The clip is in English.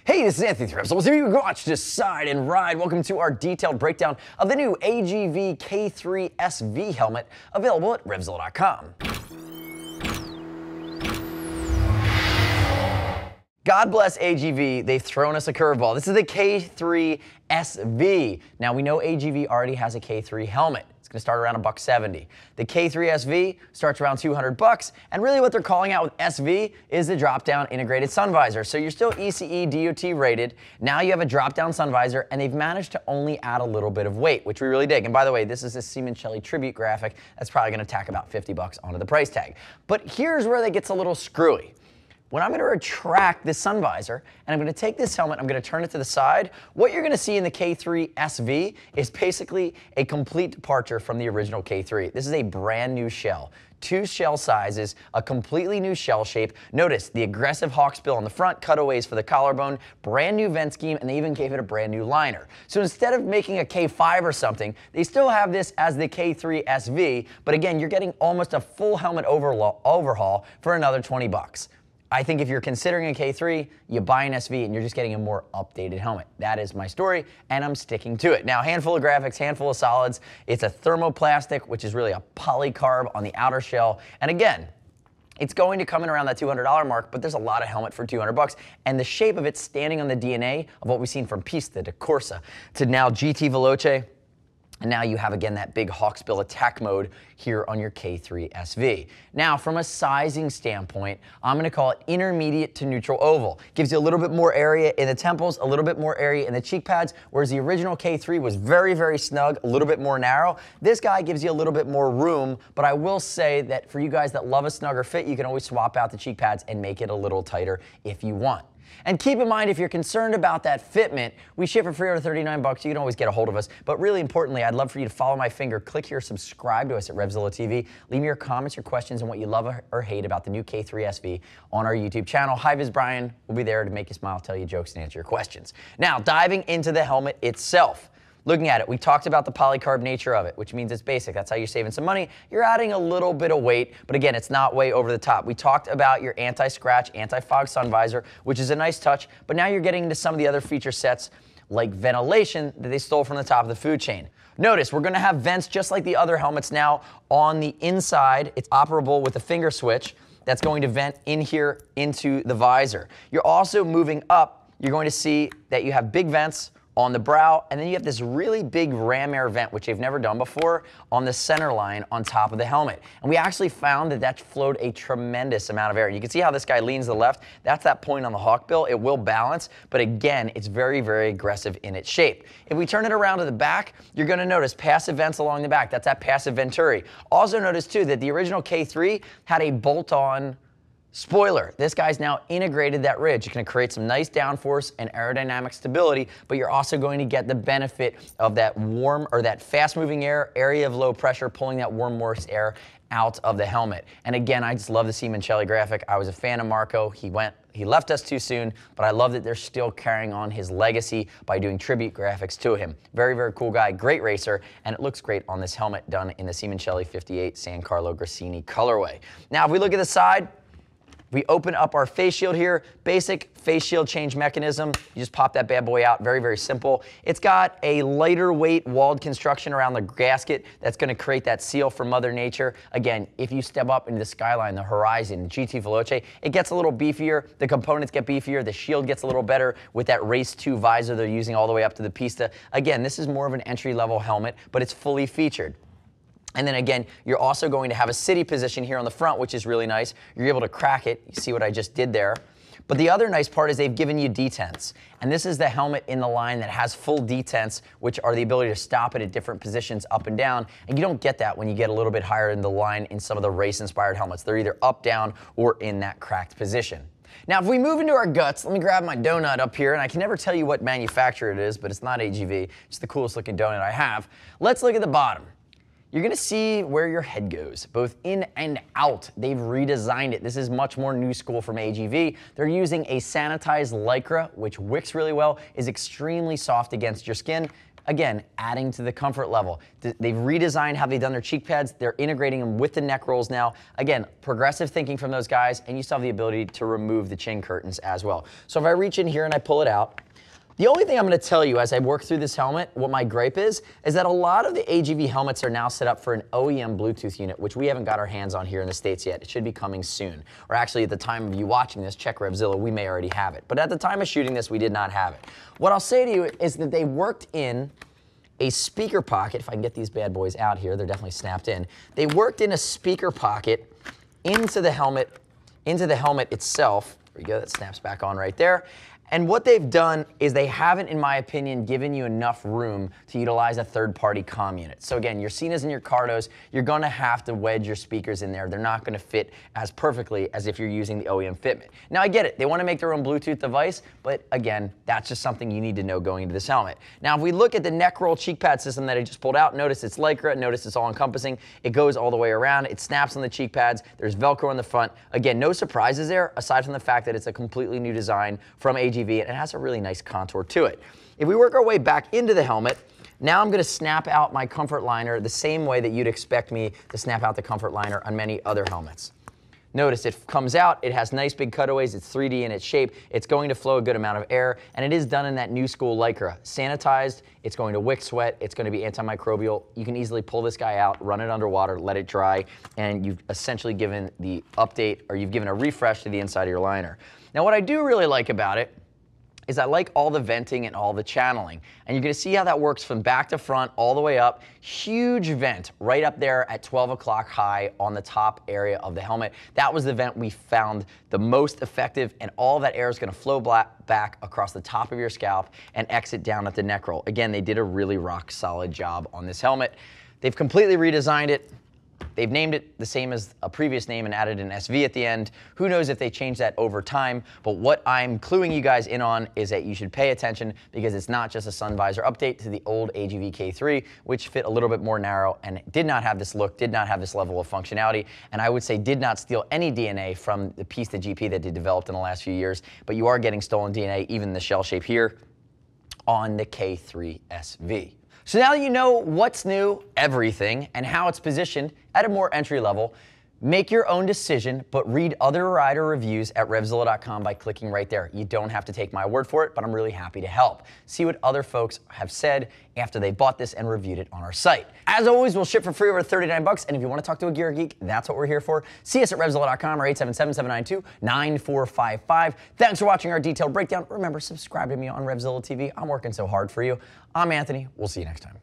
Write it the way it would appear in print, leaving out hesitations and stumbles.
Hey, this is Anthony from RevZilla. Here you watch, decide, and ride. Welcome to our detailed breakdown of the new AGV K3 SV Helmet, available at RevZilla.com. God bless AGV, they've thrown us a curveball. This is the K3 SV. Now we know AGV already has a K3 helmet. It's gonna start around $170. The K3 SV starts around $200, and really what they're calling out with SV is the drop-down integrated sun visor. So you're still ECE DOT rated. Now you have a drop-down sun visor, and they've managed to only add a little bit of weight, which we really dig. And by the way, this is a Simoncelli tribute graphic. That's probably gonna tack about $50 onto the price tag. But here's where that gets a little screwy. When I'm going to retract this sun visor and I'm going to take this helmet, I'm going to turn it to the side, what you're going to see in the K3 SV is basically a complete departure from the original K3. This is a brand new shell. 2 shell sizes, a completely new shell shape. Notice the aggressive hawksbill on the front, cutaways for the collarbone, brand new vent scheme, and they even gave it a brand new liner. So instead of making a K5 or something, they still have this as the K3 SV, but again, you're getting almost a full helmet overhaul for another 20 bucks. I think if you're considering a K3, you buy an SV and you're just getting a more updated helmet. That is my story, and I'm sticking to it. Now, handful of graphics, handful of solids. It's a thermoplastic, which is really a polycarb on the outer shell. And again, it's going to come in around that $200 mark, but there's a lot of helmet for 200 bucks. And the shape of it standing on the DNA of what we've seen from Pista to Corsa to now GT Veloce. And now you have, again, that big hawksbill attack mode here on your K3 SV. Now, from a sizing standpoint, I'm going to call it intermediate to neutral oval. Gives you a little bit more area in the temples, a little bit more area in the cheek pads, whereas the original K3 was very, very snug, a little bit more narrow. This guy gives you a little bit more room, but I will say that for you guys that love a snugger fit, you can always swap out the cheek pads and make it a little tighter if you want. And keep in mind, if you're concerned about that fitment, we ship for free over 39 bucks. You can always get a hold of us. But really importantly, I'd love for you to follow my finger, click here, subscribe to us at RevZilla TV. Leave me your comments, your questions, and what you love or hate about the new K3 SV on our YouTube channel. Hi, Viz Brian. We'll be there to make you smile, tell you jokes, and answer your questions. Now, diving into the helmet itself. Looking at it, we talked about the polycarb nature of it, which means it's basic. That's how you're saving some money. You're adding a little bit of weight, but again, it's not way over the top. We talked about your anti-scratch, anti-fog sun visor, which is a nice touch, but now you're getting into some of the other feature sets like ventilation that they stole from the top of the food chain. Notice we're gonna have vents just like the other helmets now on the inside. It's operable with a finger switch that's going to vent in here into the visor. You're also moving up. You're going to see that you have big vents on the brow, and then you have this really big ram air vent, which they've never done before, on the center line on top of the helmet. And we actually found that that flowed a tremendous amount of air. You can see how this guy leans to the left. That's that point on the hawkbill. It will balance, but again, it's very, very aggressive in its shape. If we turn it around to the back, you're gonna notice passive vents along the back. That's that passive venturi. Also notice too that the original K3 had a bolt-on spoiler. This guy's now integrated that ridge. It's going to create some nice downforce and aerodynamic stability, but you're also going to get the benefit of that warm or that fast moving air, area of low pressure, pulling that warm, moist air out of the helmet. And again, I just love the Simoncelli graphic. I was a fan of Marco. He left us too soon, but I love that they're still carrying on his legacy by doing tribute graphics to him. Very, very cool guy, great racer, and it looks great on this helmet done in the Simoncelli 58 San Carlo Grassini colorway. Now, if we look at the side, we open up our face shield here, basic face shield change mechanism. You just pop that bad boy out, very, very simple. It's got a lighter weight walled construction around the gasket that's gonna create that seal for Mother Nature. Again, if you step up into the skyline, the horizon, GT Veloce, it gets a little beefier, the components get beefier, the shield gets a little better with that Race 2 visor they're using all the way up to the Pista. Again, this is more of an entry-level helmet, but it's fully featured. And then again, you're also going to have a city position here on the front, which is really nice. You're able to crack it. You see what I just did there. But the other nice part is they've given you detents. And this is the helmet in the line that has full detents, which are the ability to stop it at different positions up and down. And you don't get that when you get a little bit higher in the line in some of the race-inspired helmets. They're either up, down, or in that cracked position. Now, if we move into our guts, let me grab my donut up here, and I can never tell you what manufacturer it is, but it's not AGV. It's the coolest looking donut I have. Let's look at the bottom. You're gonna see where your head goes, both in and out. They've redesigned it. This is much more new school from AGV. They're using a sanitized Lycra, which wicks really well, is extremely soft against your skin. Again, adding to the comfort level. They've redesigned how they've done their cheek pads. They're integrating them with the neck rolls now. Again, progressive thinking from those guys, and you still have the ability to remove the chin curtains as well. So if I reach in here and I pull it out, the only thing I'm going to tell you as I work through this helmet, what my gripe is that a lot of the AGV helmets are now set up for an OEM Bluetooth unit, which we haven't got our hands on here in the States yet. It should be coming soon. Or actually, at the time of you watching this, check RevZilla, we may already have it. But at the time of shooting this, we did not have it. What I'll say to you is that they worked in a speaker pocket. If I can get these bad boys out here, they're definitely snapped in. They worked in a speaker pocket into the helmet itself. There we go, that snaps back on right there. And what they've done is they haven't, in my opinion, given you enough room to utilize a third-party comm unit. So again, your Cenas and your Cardos, you're gonna have to wedge your speakers in there. They're not gonna fit as perfectly as if you're using the OEM fitment. Now I get it, they wanna make their own Bluetooth device, but again, that's just something you need to know going into this helmet. Now if we look at the Neckroll cheek pad system that I just pulled out, notice it's Lycra, notice it's all encompassing. It goes all the way around, it snaps on the cheek pads, there's Velcro on the front. Again, no surprises there, aside from the fact that it's a completely new design from AGV, and it has a really nice contour to it. If we work our way back into the helmet, now I'm going to snap out my comfort liner the same way that you'd expect me to snap out the comfort liner on many other helmets. Notice it comes out, it has nice big cutaways, it's 3D in its shape, it's going to flow a good amount of air, and it is done in that new school Lycra. Sanitized, it's going to wick sweat, it's going to be antimicrobial. You can easily pull this guy out, run it underwater, let it dry, and you've essentially given the update, or you've given a refresh to the inside of your liner. Now what I do really like about it is I like all the venting and all the channeling. And you're gonna see how that works from back to front all the way up. Huge vent right up there at 12 o'clock high on the top area of the helmet. That was the vent we found the most effective, and all that air is gonna flow back across the top of your scalp and exit down at the neck roll. Again, they did a really rock solid job on this helmet. They've completely redesigned it. They've named it the same as a previous name and added an SV at the end. Who knows if they change that over time, but what I'm cluing you guys in on is that you should pay attention, because it's not just a sun visor update to the old AGV K3, which fit a little bit more narrow and did not have this look, did not have this level of functionality, and I would say did not steal any DNA from the piece to GP that they developed in the last few years, but you are getting stolen DNA, even the shell shape here, on the K3 SV. So now that you know what's new, everything, and how it's positioned at a more entry level, make your own decision, but read other rider reviews at RevZilla.com by clicking right there. You don't have to take my word for it, but I'm really happy to help. See what other folks have said after they bought this and reviewed it on our site. As always, we'll ship for free over 39 bucks, and if you want to talk to a gear geek, that's what we're here for. See us at RevZilla.com or 877-792-9455. Thanks for watching our detailed breakdown. Remember, subscribe to me on RevZilla TV. I'm working so hard for you. I'm Anthony. We'll see you next time.